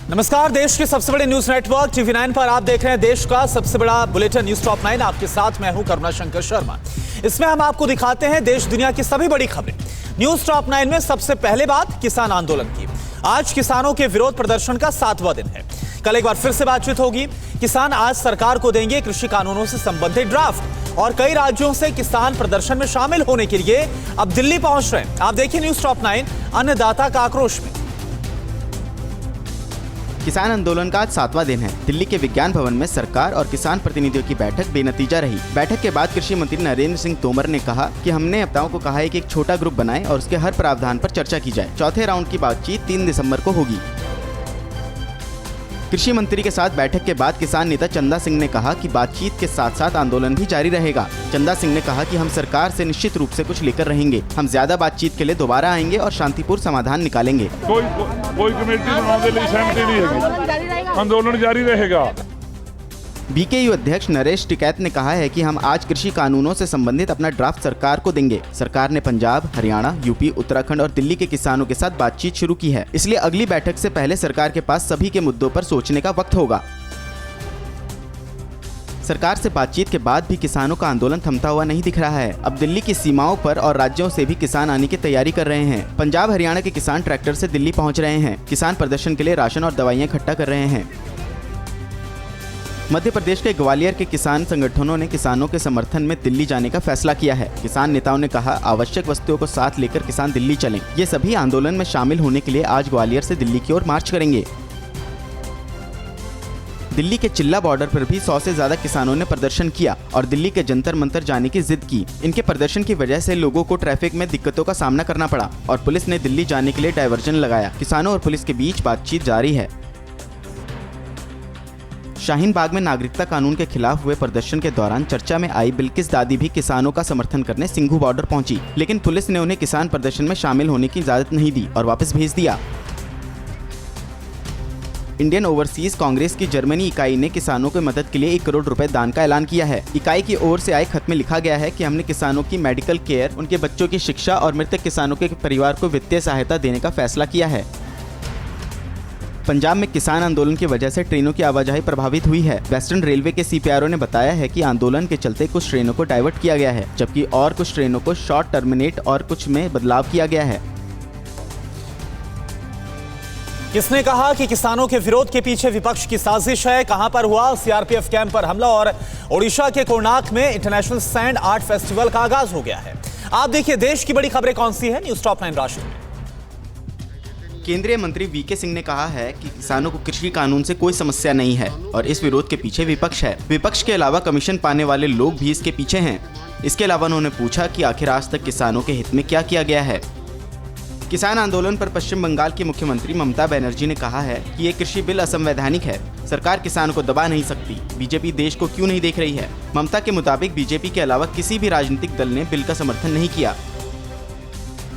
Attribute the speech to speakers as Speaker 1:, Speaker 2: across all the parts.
Speaker 1: नमस्कार, देश के सबसे बड़े न्यूज नेटवर्क TV9 पर आप देख रहे हैं देश का सबसे बड़ा बुलेटिन न्यूज टॉप 9। आपके साथ मैं हूं करुणा शंकर शर्मा। इसमें हम आपको दिखाते हैं देश दुनिया की सभी बड़ी खबरें। न्यूज टॉप 9 में सबसे पहले बात किसान आंदोलन की। आज किसानों के विरोध प्रदर्शन का 7वां दिन है। कल एक बार फिर से बातचीत होगी। किसान आज सरकार को देंगे कृषि कानूनों से संबंधित ड्राफ्ट और कई राज्यों से किसान प्रदर्शन में शामिल होने के लिए अब दिल्ली पहुंच रहे हैं। आप देखिए न्यूज टॉप 9 अन्नदाता का आक्रोश में।
Speaker 2: किसान आंदोलन का आज 7वां दिन है। दिल्ली के विज्ञान भवन में सरकार और किसान प्रतिनिधियों की बैठक बेनतीजा रही। बैठक के बाद कृषि मंत्री नरेंद्र सिंह तोमर ने कहा कि हमने नेताओं को कहा है कि एक छोटा ग्रुप बनाएं और उसके हर प्रावधान पर चर्चा की जाए। चौथे राउंड की बातचीत 3 दिसंबर को होगी। कृषि मंत्री के साथ बैठक के बाद किसान नेता चंदा सिंह ने कहा कि बातचीत के साथ साथ आंदोलन भी जारी रहेगा। चंदा सिंह ने कहा कि हम सरकार से निश्चित रूप से कुछ लेकर रहेंगे। हम ज्यादा बातचीत के लिए दोबारा आएंगे और शांतिपूर्ण समाधान निकालेंगे।
Speaker 3: कोई कमेटी बनाने के लिए सहमति नहीं है, आंदोलन जारी रहेगा।
Speaker 2: बीकेयू अध्यक्ष नरेश टिकैत ने कहा है कि हम आज कृषि कानूनों से संबंधित अपना ड्राफ्ट सरकार को देंगे। सरकार ने पंजाब, हरियाणा, यूपी, उत्तराखंड और दिल्ली के किसानों के साथ बातचीत शुरू की है। इसलिए अगली बैठक से पहले सरकार के पास सभी के मुद्दों पर सोचने का वक्त होगा। सरकार से बातचीत के बाद भी किसानों का आंदोलन थमता हुआ नहीं दिख रहा है। अब दिल्ली की सीमाओं पर और राज्यों से भी किसान आने की तैयारी कर रहे हैं। पंजाब, हरियाणा के किसान ट्रैक्टर से दिल्ली पहुंच रहे हैं। किसान प्रदर्शन के लिए राशन और दवाइयां इकट्ठा कर रहे हैं। मध्य प्रदेश के ग्वालियर के किसान संगठनों ने किसानों के समर्थन में दिल्ली जाने का फैसला किया है। किसान नेताओं ने कहा, आवश्यक वस्तुओं को साथ लेकर किसान दिल्ली चलें। ये सभी आंदोलन में शामिल होने के लिए आज ग्वालियर से दिल्ली की ओर मार्च करेंगे। दिल्ली के चिल्ला बॉर्डर पर भी 100 से ज्यादा किसानों ने प्रदर्शन किया और दिल्ली के जंतर मंतर जाने की जिद की। इनके प्रदर्शन की वजह से लोगों को ट्रैफिक में दिक्कतों का सामना करना पड़ा और पुलिस ने दिल्ली जाने के लिए डायवर्जन लगाया। किसानों और पुलिस के बीच बातचीत जारी है। शाहीन बाग में नागरिकता कानून के खिलाफ हुए प्रदर्शन के दौरान चर्चा में आई बिल्किस दादी भी किसानों का समर्थन करने सिंघू बॉर्डर पहुंची, लेकिन पुलिस ने उन्हें किसान प्रदर्शन में शामिल होने की इजाजत नहीं दी और वापस भेज दिया। इंडियन ओवरसीज कांग्रेस की जर्मनी इकाई ने किसानों की मदद के लिए 1 करोड़ रुपए दान का ऐलान किया है। इकाई की ओर से आए खत में लिखा गया है कि हमने किसानों की मेडिकल केयर, उनके बच्चों की शिक्षा और मृतक किसानों के परिवार को वित्तीय सहायता देने का फैसला किया है। पंजाब में किसान आंदोलन की वजह से ट्रेनों की आवाजाही प्रभावित हुई है। वेस्टर्न रेलवे के CPRO ने बताया है कि आंदोलन के चलते कुछ ट्रेनों को डाइवर्ट किया गया है, जबकि और कुछ ट्रेनों को शॉर्ट टर्मिनेट और कुछ में बदलाव किया गया है।
Speaker 1: किसने कहा कि किसानों के विरोध के पीछे विपक्ष की साजिश है? कहां पर हुआ? CRPF कैंप पर हमला और ओडिशा के कोणार्क में इंटरनेशनल सैंड आर्ट फेस्टिवल का आगाज हो गया है। आप देखिए देश की बड़ी खबरें कौन सी है न्यूज टॉप 9 राशि में।
Speaker 2: केंद्रीय मंत्री VK सिंह ने कहा है कि किसानों को कृषि कानून से कोई समस्या नहीं है और इस विरोध के पीछे विपक्ष है। विपक्ष के अलावा कमीशन पाने वाले लोग भी इसके पीछे हैं। इसके अलावा उन्होंने पूछा कि आखिर आज तक किसानों के हित में क्या किया गया है। किसान आंदोलन पर पश्चिम बंगाल की मुख्यमंत्री ममता बनर्जी ने कहा है कि ये कृषि बिल असंवैधानिक है। सरकार किसानों को दबा नहीं सकती। बीजेपी देश को क्यों नहीं देख रही है? ममता के मुताबिक बीजेपी के अलावा किसी भी राजनीतिक दल ने बिल का समर्थन नहीं किया।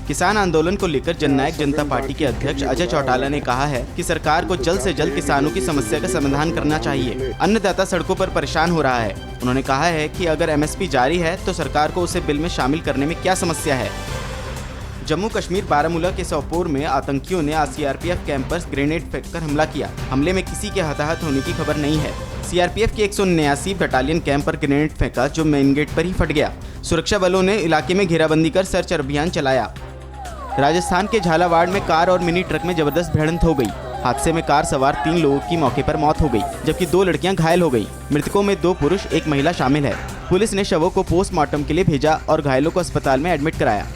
Speaker 2: किसान आंदोलन को लेकर जननायक जनता पार्टी के अध्यक्ष अजय चौटाला ने कहा है कि सरकार को जल्द से जल्द किसानों की समस्या का समाधान करना चाहिए। अन्नदाता सड़कों पर परेशान हो रहा है। उन्होंने कहा है कि अगर MSP जारी है तो सरकार को उसे बिल में शामिल करने में क्या समस्या है। जम्मू कश्मीर बारामूला के सोपोर में आतंकियों ने आज CRPF कैंप पर ग्रेनेड फेंककर हमला किया। हमले में किसी के हताहत होने की खबर नहीं है। CRPF की 179 बटालियन कैंप पर ग्रेनेड फेंका जो मेन गेट पर ही फट गया। सुरक्षा बलों ने इलाके में घेराबंदी कर सर्च अभियान चलाया। राजस्थान के झालावाड़ में कार और मिनी ट्रक में जबरदस्त भिड़ंत हो गई। हादसे में कार सवार 3 लोगों की मौके पर मौत हो गई, जबकि 2 लड़कियां घायल हो गई। मृतकों में 2 पुरुष 1 महिला शामिल है। पुलिस ने शवों को पोस्टमार्टम के लिए भेजा और घायलों को अस्पताल में एडमिट कराया।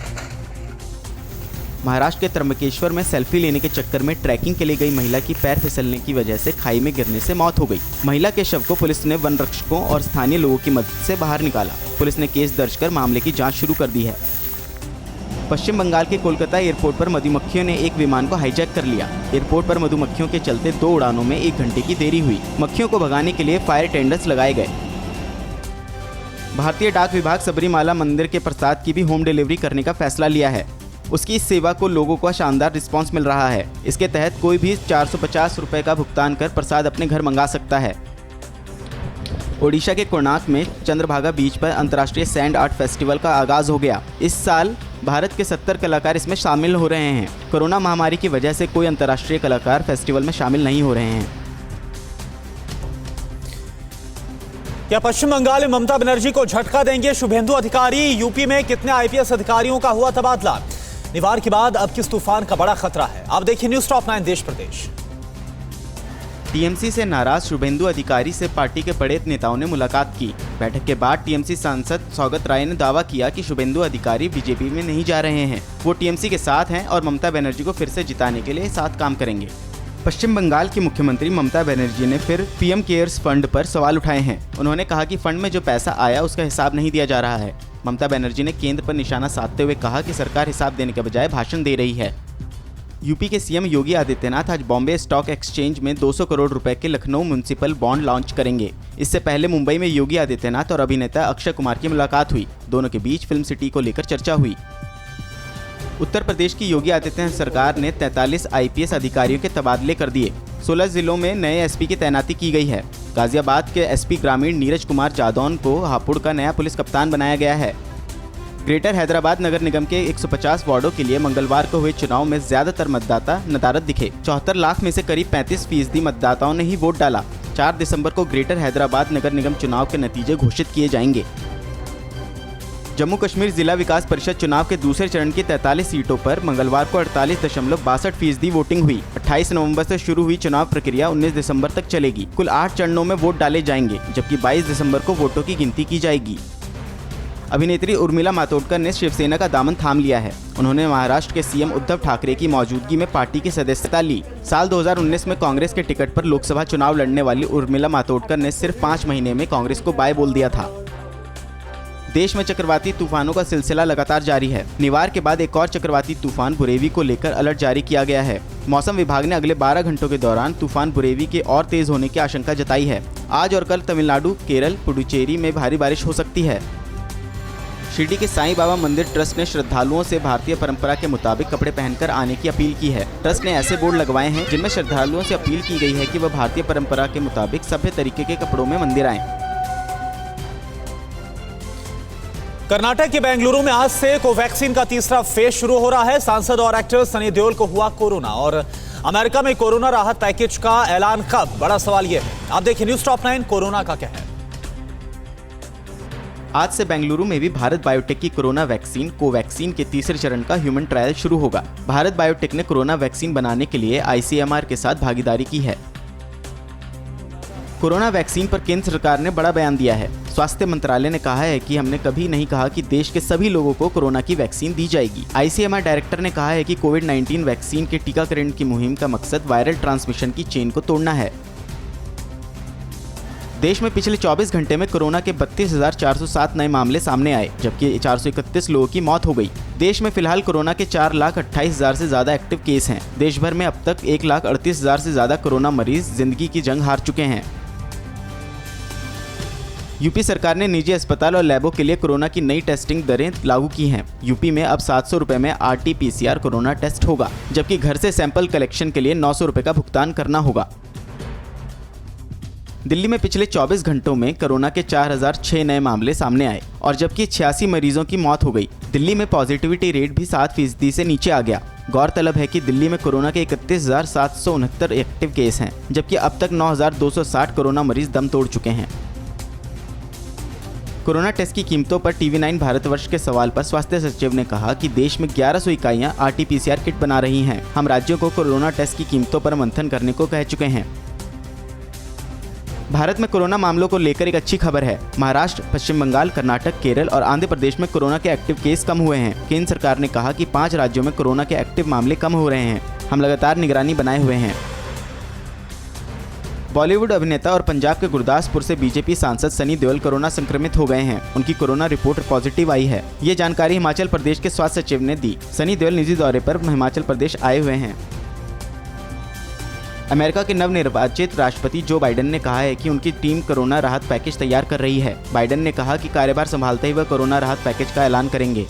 Speaker 2: महाराष्ट्र के त्र्यंबकेश्वर में सेल्फी लेने के चक्कर में ट्रैकिंग के लिए गई महिला की पैर फिसलने की वजह से खाई में गिरने से मौत हो गई। महिला के शव को पुलिस ने वन रक्षकों और स्थानीय लोगों की मदद से बाहर निकाला। पुलिस ने केस दर्ज कर मामले की जांच शुरू कर दी है। पश्चिम बंगाल के कोलकाता एयरपोर्ट पर मधुमक्खियों ने एक विमान को हाईजैक कर लिया। एयरपोर्ट पर मधुमक्खियों के चलते 2 उड़ानों में 1 घंटे की देरी हुई। मक्खियों को भगाने के लिए फायर टेंडर्स लगाए गए। भारतीय डाक विभाग सबरीमाला मंदिर के प्रसाद की भी होम डिलीवरी करने का फैसला लिया है। उसकी इस सेवा को लोगों का शानदार रिस्पांस मिल रहा है। इसके तहत कोई भी 450 रुपए का भुगतान कर प्रसाद अपने घर मंगा सकता है। ओडिशा के कोणार्क में चंद्रभागा बीच पर अंतर्राष्ट्रीय सैंड आर्ट फेस्टिवल का आगाज हो गया। इस साल भारत के 70 कलाकार इसमें शामिल हो रहे हैं। कोरोना महामारी की वजह से कोई अंतर्राष्ट्रीय कलाकार फेस्टिवल में शामिल नहीं हो रहे हैं।
Speaker 1: क्या पश्चिम बंगाल में ममता बनर्जी को झटका देंगे शुभेंदु अधिकारी? यूपी में कितने आईपीएस अधिकारियों का हुआ तबादला? निवार के बाद अब किस तूफान का बड़ा खतरा है? आप देखिए न्यूज़ टॉप 9 देश प्रदेश।
Speaker 2: टीएमसी से नाराज शुभेंदु अधिकारी से पार्टी के बड़े नेताओं ने मुलाकात की। बैठक के बाद टीएमसी सांसद सौगत राय ने दावा किया कि शुभेंदु अधिकारी बीजेपी में नहीं जा रहे हैं, वो टीएमसी के साथ हैं और ममता बनर्जी को फिर से जिताने के लिए साथ काम करेंगे। पश्चिम बंगाल की मुख्यमंत्री ममता बनर्जी ने फिर पीएम केयर्स फंड पर सवाल उठाए हैं। उन्होंने कहा कि फंड में जो पैसा आया उसका हिसाब नहीं दिया जा रहा है। ममता बनर्जी ने केंद्र पर निशाना साधते हुए कहा कि सरकार हिसाब देने के बजाय भाषण दे रही है। यूपी के सीएम योगी आदित्यनाथ आज बॉम्बे स्टॉक एक्सचेंज में 200 करोड़ रुपए के लखनऊ म्युनिसिपल बॉन्ड लॉन्च करेंगे। इससे पहले मुंबई में योगी आदित्यनाथ और अभिनेता अक्षय कुमार की मुलाकात हुई। दोनों के बीच फिल्म सिटी को लेकर चर्चा हुई। उत्तर प्रदेश की योगी आदित्यनाथ सरकार ने 43 आईपीएस अधिकारियों के तबादले कर दिए। 16 जिलों में नए एसपी की तैनाती की गई है। गाजियाबाद के एसपी ग्रामीण नीरज कुमार जादौन को हापुड़ का नया पुलिस कप्तान बनाया गया है। ग्रेटर हैदराबाद नगर निगम के 150 वार्डों के लिए मंगलवार को हुए चुनाव में ज्यादातर मतदाता नदारद दिखे। 74 लाख में से करीब 35% मतदाताओं ने ही वोट डाला। 4 दिसंबर को ग्रेटर हैदराबाद नगर निगम चुनाव के नतीजे घोषित किए जाएंगे। जम्मू कश्मीर जिला विकास परिषद चुनाव के दूसरे चरण की 43 सीटों पर मंगलवार को 48.62% वोटिंग हुई। 28 नवंबर से शुरू हुई चुनाव प्रक्रिया 19 दिसंबर तक चलेगी। कुल 8 चरणों में वोट डाले जाएंगे, जबकि 22 दिसंबर को वोटों की गिनती की जाएगी। अभिनेत्री उर्मिला मातोंडकर ने शिवसेना का दामन थाम लिया है। उन्होंने महाराष्ट्र के सीएम उद्धव ठाकरे की मौजूदगी में पार्टी की सदस्यता ली। साल 2019 में कांग्रेस के टिकट पर लोकसभा चुनाव लड़ने वाली उर्मिला मातोंडकर ने सिर्फ 5 महीने में कांग्रेस को बाय बोल दिया था। देश में चक्रवाती तूफानों का सिलसिला लगातार जारी है। निवार के बाद एक और चक्रवाती तूफान बुरेवी को लेकर अलर्ट जारी किया गया है। मौसम विभाग ने अगले 12 घंटों के दौरान तूफान बुरेवी के और तेज होने की आशंका जताई है। आज और कल तमिलनाडु, केरल, पुडुचेरी में भारी बारिश हो सकती है। शिरडी के साईं बाबा मंदिर ट्रस्ट ने श्रद्धालुओं से भारतीय परंपरा के मुताबिक कपड़े पहनकर आने की अपील की है। ट्रस्ट ने ऐसे बोर्ड लगवाए हैं जिनमें श्रद्धालुओं से अपील की गई है कि वह भारतीय परंपरा के मुताबिक सभ्य तरीके के कपड़ों में मंदिर आएं।
Speaker 1: कर्नाटक के बेंगलुरु में आज से कोवैक्सीन का तीसरा फेज शुरू हो रहा है। सांसद और एक्टर सनी देओल को हुआ कोरोना और अमेरिका में कोरोना राहत पैकेज का ऐलान कब? बड़ा सवाल यह है। आप देखिए न्यूज़ टॉप 9 कोरोना का क्या है।
Speaker 2: आज से बेंगलुरु में भी भारत बायोटेक की कोरोना वैक्सीन कोवैक्सीन के तीसरे चरण का ह्यूमन ट्रायल शुरू होगा। भारत बायोटेक ने कोरोना वैक्सीन बनाने के लिए आईसीएमआर के साथ भागीदारी की है। कोरोना वैक्सीन पर केंद्र सरकार ने बड़ा बयान दिया है। स्वास्थ्य मंत्रालय ने कहा है कि हमने कभी नहीं कहा कि देश के सभी लोगों को कोरोना की वैक्सीन दी जाएगी। आईसीएमआर डायरेक्टर ने कहा है कि कोविड-19 वैक्सीन के टीकाकरण की मुहिम का मकसद वायरल ट्रांसमिशन की चेन को तोड़ना है। देश में पिछले 24 घंटे में कोरोना के 32,407 नए मामले सामने आए, जबकि 431 लोगों की मौत हो गई। देश में फिलहाल कोरोना के 4,28,000 से ज्यादा एक्टिव केस हैं। देश भर में अब तक 1,38,000 से ज्यादा कोरोना मरीज जिंदगी की जंग हार चुके हैं। यूपी सरकार ने निजी अस्पताल और लैबों के लिए कोरोना की नई टेस्टिंग दरें लागू की हैं। यूपी में अब 700 रुपए में RT-PCR कोरोना टेस्ट होगा, जबकि घर से सैंपल कलेक्शन के लिए 900 रुपए का भुगतान करना होगा। दिल्ली में पिछले 24 घंटों में कोरोना के 4,006 नए मामले सामने आए और जबकि 86 मरीजों की मौत हो गई। दिल्ली में पॉजिटिविटी रेट भी 7% से नीचे आ गया। गौरतलब है कि दिल्ली में कोरोना के 31,769 एक्टिव केस हैं, जबकि अब तक 9,260 कोरोना मरीज दम तोड़ चुके हैं। कोरोना टेस्ट की कीमतों पर TV9 भारतवर्ष के सवाल पर स्वास्थ्य सचिव ने कहा कि देश में 1100 इकाइयां RT-PCR किट बना रही हैं। हम राज्यों को कोरोना टेस्ट की कीमतों पर मंथन करने को कह चुके हैं। भारत में कोरोना मामलों को लेकर एक अच्छी खबर है। महाराष्ट्र, पश्चिम बंगाल, कर्नाटक, केरल और आंध्र प्रदेश में कोरोना के एक्टिव केस कम हुए हैं। केंद्र सरकार ने कहा कि 5 राज्यों में कोरोना के एक्टिव मामले कम हो रहे हैं। हम लगातार निगरानी बनाए हुए हैं। बॉलीवुड अभिनेता और पंजाब के गुरदासपुर से बीजेपी सांसद सनी देओल कोरोना संक्रमित हो गए हैं। उनकी कोरोना रिपोर्ट पॉजिटिव आई है। ये जानकारी हिमाचल प्रदेश के स्वास्थ्य सचिव ने दी। सनी देओल निजी दौरे पर हिमाचल प्रदेश आए हुए हैं। अमेरिका के नवनिर्वाचित राष्ट्रपति जो बाइडेन ने कहा है कि उनकी टीम कोरोना राहत पैकेज तैयार कर रही है। बाइडेन ने कहा कि कार्यभार संभालते ही वह कोरोना राहत पैकेज का ऐलान करेंगे।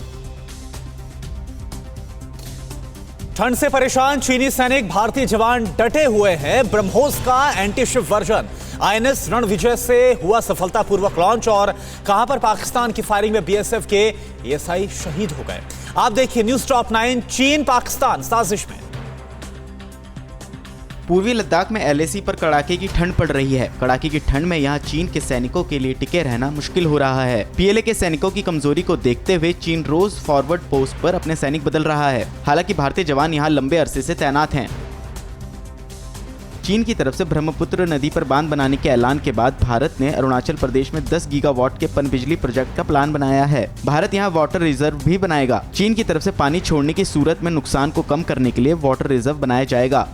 Speaker 1: ठंड से परेशान चीनी सैनिक, भारतीय जवान डटे हुए हैं। ब्रह्मोस का anti ship version INS Ranvijay से हुआ सफलतापूर्वक लॉन्च और कहां पर पाकिस्तान की फायरिंग में बीएसएफ के एएसआई शहीद हो गए। आप देखिए न्यूज टॉप 9, चीन पाकिस्तान साजिश में।
Speaker 2: पूर्वी लद्दाख में एलएसी पर कड़ाके की ठंड पड़ रही है। कड़ाके की ठंड में यहाँ चीन के सैनिकों के लिए टिके रहना मुश्किल हो रहा है। पीएलए के सैनिकों की कमजोरी को देखते हुए चीन रोज फॉरवर्ड पोस्ट पर अपने सैनिक बदल रहा है। हालांकि भारतीय जवान यहाँ लंबे अरसे से तैनात हैं। चीन की तरफ से ब्रह्मपुत्र नदी पर बांध बनाने के ऐलान के बाद भारत ने अरुणाचल प्रदेश में 10 गीगावाट के पनबिजली प्रोजेक्ट का प्लान बनाया है। भारत यहां वाटर रिजर्व भी बनाएगा। चीन की तरफ से पानी छोड़ने की सूरत में नुकसान को कम करने के लिए वाटर रिजर्व बनाया जाएगा।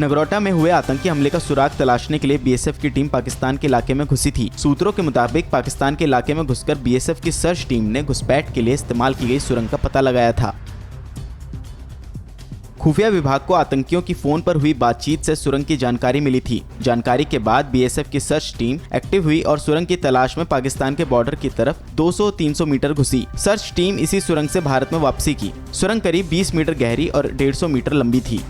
Speaker 2: नगरोटा में हुए आतंकी हमले का सुराग तलाशने के लिए बीएसएफ की टीम पाकिस्तान के इलाके में घुसी थी। सूत्रों के मुताबिक पाकिस्तान के इलाके में घुसकर बीएसएफ की सर्च टीम ने घुसपैठ के लिए इस्तेमाल की गई सुरंग का पता लगाया था। खुफिया विभाग को आतंकियों की फोन पर हुई बातचीत से सुरंग की जानकारी मिली थी। जानकारी के बाद बीएसएफ की सर्च टीम एक्टिव हुई और सुरंग की तलाश में पाकिस्तान के बॉर्डर की तरफ 200-300 मीटर घुसी। सर्च टीम इसी सुरंग से भारत में वापसी की। सुरंग करीब 20 मीटर गहरी और 150 मीटर लंबी थी।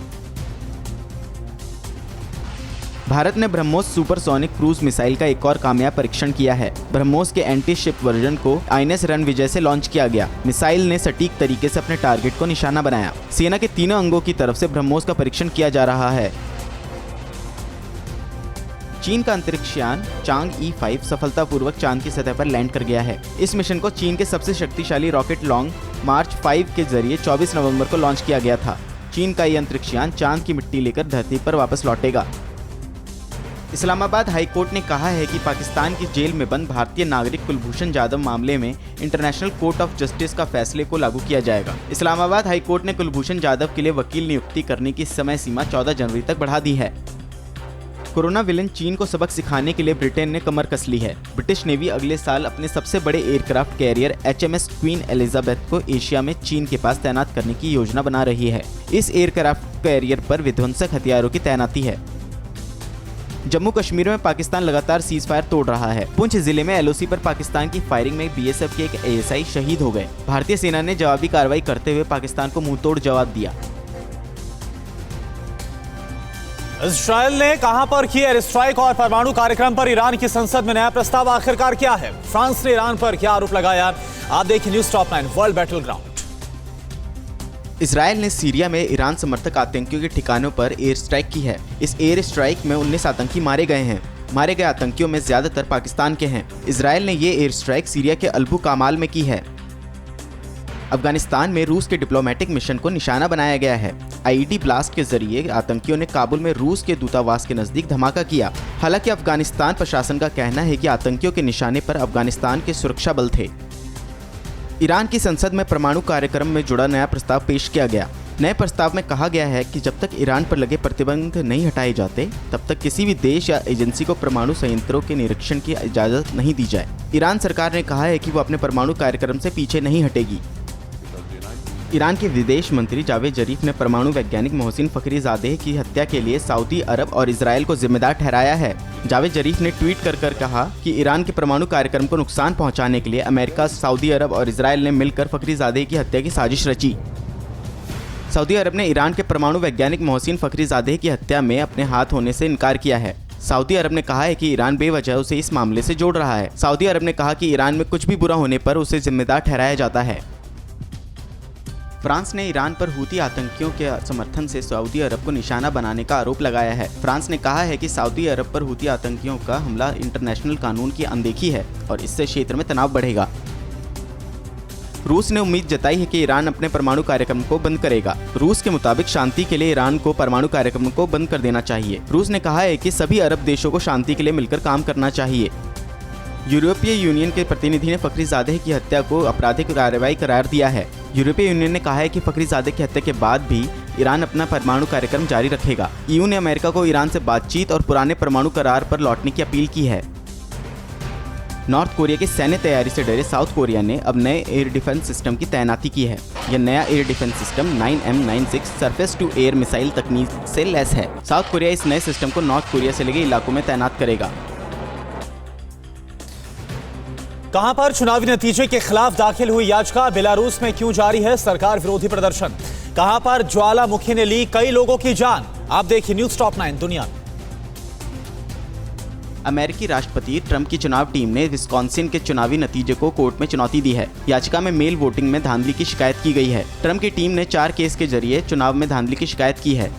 Speaker 2: भारत ने ब्रह्मोस सुपरसोनिक क्रूज मिसाइल का एक और कामयाब परीक्षण किया है। ब्रह्मोस के एंटी शिप वर्जन को आईएनएस रणविजय से लॉन्च किया गया। मिसाइल ने सटीक तरीके से अपने टारगेट को निशाना बनाया। सेना के तीनों अंगों की तरफ से ब्रह्मोस का परीक्षण किया जा रहा है। चीन का अंतरिक्ष यान चांग E5 सफलतापूर्वक चांद की सतह पर लैंड कर गया है। इस मिशन को चीन के सबसे शक्तिशाली रॉकेट लॉन्ग मार्च 5 के जरिए 24 नवंबर को लॉन्च किया गया था। चीन का ये अंतरिक्ष यान चांद की मिट्टी लेकर धरती पर वापस लौटेगा। इस्लामाबाद हाई कोर्ट ने कहा है कि पाकिस्तान की जेल में बंद भारतीय नागरिक कुलभूषण जाधव मामले में इंटरनेशनल कोर्ट ऑफ जस्टिस का फैसले को लागू किया जाएगा। इस्लामाबाद हाई कोर्ट ने कुलभूषण जाधव के लिए वकील नियुक्ति करने की समय सीमा 14 जनवरी तक बढ़ा दी है। कोरोना विलेन चीन को सबक सिखाने के लिए ब्रिटेन ने कमर कस ली है। ब्रिटिश नेवी अगले साल अपने सबसे बड़े aircraft carrier HMS queen Elizabeth को एशिया में चीन के पास तैनात करने की योजना बना रही है। इस एयरक्राफ्ट कैरियर पर विध्वंसक हथियारों की तैनाती है। जम्मू कश्मीर में पाकिस्तान लगातार सीज फायर तोड़ रहा है। पुंछ जिले में LOC पर पाकिस्तान की फायरिंग में बीएसएफ के एक ASI शहीद हो गए। भारतीय सेना ने जवाबी कार्रवाई करते हुए पाकिस्तान को मुंहतोड़ जवाब दिया।
Speaker 1: इजरायल ने कहां पर की एयर स्ट्राइक और परमाणु कार्यक्रम पर ईरान की संसद में नया प्रस्ताव आखिरकार क्या है? फ्रांस ने ईरान पर क्या आरोप लगाया? आप देखिए news top 9 world battle ground.
Speaker 2: Israel ने सीरिया में ईरान समर्थक आतंकियों के ठिकानों पर एयर स्ट्राइक की है। इस एयर स्ट्राइक में 19 आतंकी मारे गए हैं। मारे गए आतंकियों में ज्यादातर पाकिस्तान के हैं। इजरायल ने ये एयर स्ट्राइक सीरिया के अल्बू कामाल में की है। अफगानिस्तान में रूस के डिप्लोमेटिक मिशन को निशाना बनाया गया है। IED ब्लास्ट के जरिए आतंकियों ने काबुल में रूस के दूतावास के नजदीक धमाका किया। हालांकि अफगानिस्तान प्रशासन का कहना है कि आतंकियों के निशाने पर अफगानिस्तान के सुरक्षा बल थे। ईरान की संसद में परमाणु कार्यक्रम में जुड़ा नया प्रस्ताव पेश किया गया। नए प्रस्ताव में कहा गया है कि जब तक ईरान पर लगे प्रतिबंध नहीं हटाए जाते तब तक किसी भी देश या एजेंसी को परमाणु संयंत्रों के निरीक्षण की इजाजत नहीं दी जाए। ईरान सरकार ने कहा है कि वो अपने परमाणु कार्यक्रम से पीछे नहीं हटेगी। ईरान के विदेश मंत्री जावेद जरीफ ने परमाणु वैज्ञानिक मोहसिन फखरीजादेह की हत्या के लिए सऊदी अरब और इजरायल को जिम्मेदार ठहराया है। जावेद जरीफ ने ट्वीट कर कहा कि ईरान के परमाणु कार्यक्रम को नुकसान पहुंचाने के लिए अमेरिका, सऊदी अरब और इजरायल ने मिलकर फखरीजादेह की हत्या की साजिश रची। सऊदी अरब ने ईरान के परमाणु वैज्ञानिक मोहसिन फखरीजादेह की हत्या में अपने हाथ होने से इनकार किया है। सऊदी अरब ने कहा है कि ईरान बेवजह उसे इस मामले से जोड़ रहा है। सऊदी अरब ने कहा कि ईरान में कुछ भी बुरा होने पर उसे जिम्मेदार ठहराया जाता है। फ्रांस ने ईरान पर हूती आतंकियों के समर्थन से सऊदी अरब को निशाना बनाने का आरोप लगाया है। फ्रांस ने कहा है कि सऊदी अरब पर हूती आतंकियों का हमला इंटरनेशनल कानून की अनदेखी है और इससे क्षेत्र में तनाव बढ़ेगा। रूस ने उम्मीद जताई है कि ईरान अपने परमाणु कार्यक्रम को बंद करेगा। रूस के मुताबिक शांति के लिए ईरान को परमाणु कार्यक्रम को बंद कर देना चाहिए। रूस ने कहा है कि सभी अरब देशों को शांति के लिए मिलकर काम करना चाहिए। यूरोपीय यूनियन के प्रतिनिधि ने फखरीजादेह की हत्या को आपराधिक कार्रवाई करार दिया है। यूरोपीय यूनियन ने कहा है कि फखरीजादेह की हत्या के बाद भी ईरान अपना परमाणु कार्यक्रम जारी रखेगा। EU ने अमेरिका को ईरान से बातचीत और पुराने परमाणु करार पर लौटने की अपील की है। नॉर्थ कोरिया की सैन्य तैयारी से डरे साउथ कोरिया ने अब नए एयर डिफेंस सिस्टम की तैनाती की है। यह नया air defence system 9M96 surface to air missile तकनीक से लैस है। साउथ कोरिया इस नए सिस्टम को नॉर्थ कोरिया से लगे इलाकों में तैनात करेगा।
Speaker 1: कहां पर चुनावी नतीजे के खिलाफ दाखिल हुई याचिका? बेलारूस में क्यों जारी है सरकार विरोधी प्रदर्शन? कहां पर ज्वालामुखी ने ली कई लोगों की जान? आप देखिए न्यूज टॉप 9 दुनिया।
Speaker 2: अमेरिकी राष्ट्रपति ट्रंप की चुनाव टीम ने विस्कॉन्सिन के चुनावी नतीजे को कोर्ट में चुनौती दी है। याचिका में मेल वोटिंग में धांधली की शिकायत की गई है। ट्रंप की टीम ने 4 केस के जरिए चुनाव में धांधली की शिकायत की है।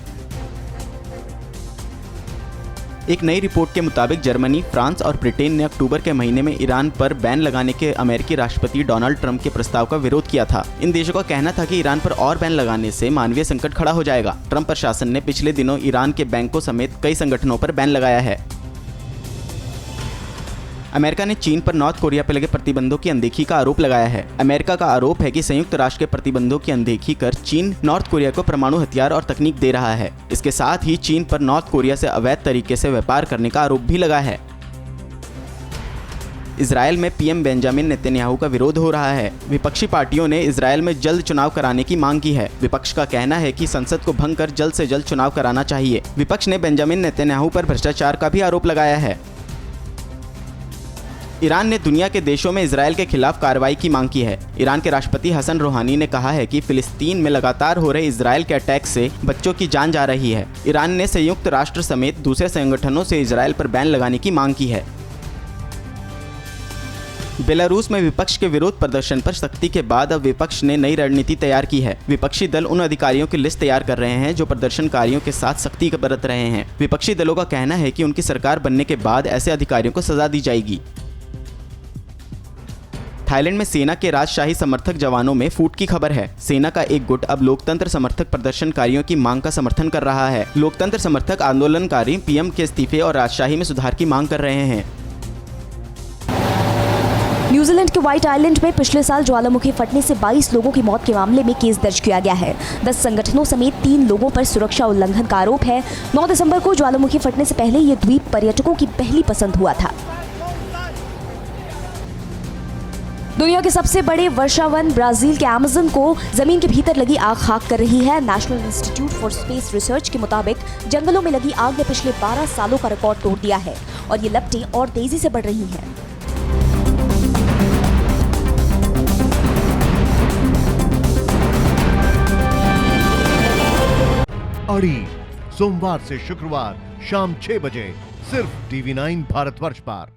Speaker 2: एक नई रिपोर्ट के मुताबिक जर्मनी, फ्रांस और ब्रिटेन ने अक्टूबर के महीने में ईरान पर बैन लगाने के अमेरिकी राष्ट्रपति डोनाल्ड ट्रंप के प्रस्ताव का विरोध किया था। इन देशों का कहना था कि ईरान पर और बैन लगाने से मानवीय संकट खड़ा हो जाएगा। ट्रंप प्रशासन ने पिछले दिनों ईरान के बैंकों समेत कई संगठनों पर बैन लगाया है। अमेरिका ने चीन पर नॉर्थ कोरिया पर लगे प्रतिबंधों की अनदेखी का आरोप लगाया है। अमेरिका का आरोप है कि संयुक्त राष्ट्र के प्रतिबंधों की अनदेखी कर चीन नॉर्थ कोरिया को परमाणु हथियार और तकनीक दे रहा है। इसके साथ ही चीन पर नॉर्थ कोरिया से अवैध तरीके से व्यापार करने का आरोप भी लगा है। इजरायल में पीएम बेंजामिन नेतन्याहू का विरोध हो रहा है। विपक्षी पार्टियों ने इजरायल में जल्द चुनाव कराने की मांग की है। विपक्ष का कहना है कि संसद को भंग कर जल्द से जल्द चुनाव कराना चाहिए। विपक्ष ने बेंजामिन नेतन्याहू पर भ्रष्टाचार का भी आरोप लगाया है। ईरान ने दुनिया के देशों में इजरायल के खिलाफ कार्रवाई की मांग की है। ईरान के राष्ट्रपति हसन रूहानी ने कहा है कि फिलिस्तीन में लगातार हो रहे इजरायल के अटैक से बच्चों की जान जा रही है। ईरान ने संयुक्त राष्ट्र समेत दूसरे संगठनों से इजरायल पर बैन लगाने की मांग की है। बेलारूस में विपक्ष के विरोध प्रदर्शन पर सख्ती के बाद अब विपक्ष ने नई रणनीति तैयार की है। विपक्षी दल उन अधिकारियों की लिस्ट तैयार कर रहे हैं जो प्रदर्शनकारियों के साथ सख्ती बरत रहे हैं। विपक्षी दलों का कहना है कि उनकी सरकार बनने के बाद ऐसे अधिकारियों को सजा दी जाएगी। थाईलैंड में सेना के राजशाही समर्थक जवानों में फूट की खबर है। सेना का एक गुट अब लोकतंत्र समर्थक प्रदर्शनकारियों की मांग का समर्थन कर रहा है। लोकतंत्र समर्थक आंदोलनकारी पीएम के इस्तीफे और राजशाही में सुधार की मांग कर रहे हैं।
Speaker 4: न्यूजीलैंड के व्हाइट आइलैंड में पिछले साल ज्वालामुखी फटने से 22 लोगों की मौत के मामले में केस दर्ज किया गया है। 10 संगठनों समेत 3 लोगों पर सुरक्षा उल्लंघन का आरोप है। 9 दिसंबर को ज्वालामुखी फटने से पहले ये द्वीप पर्यटकों की पहली पसंद हुआ था। दुनिया के सबसे बड़े वर्षावन ब्राजील के अमेज़न को जमीन के भीतर लगी आग खाक कर रही है। National institute for space research के मुताबिक जंगलों में लगी आग ने पिछले 12 सालों का रिकॉर्ड तोड़ दिया है और ये लपटें और तेजी से बढ़ रही हैं।
Speaker 5: अड़ी सोमवार से शुक्रवार शाम 6 बजे सिर्फ TV9 भारतवर्ष पर।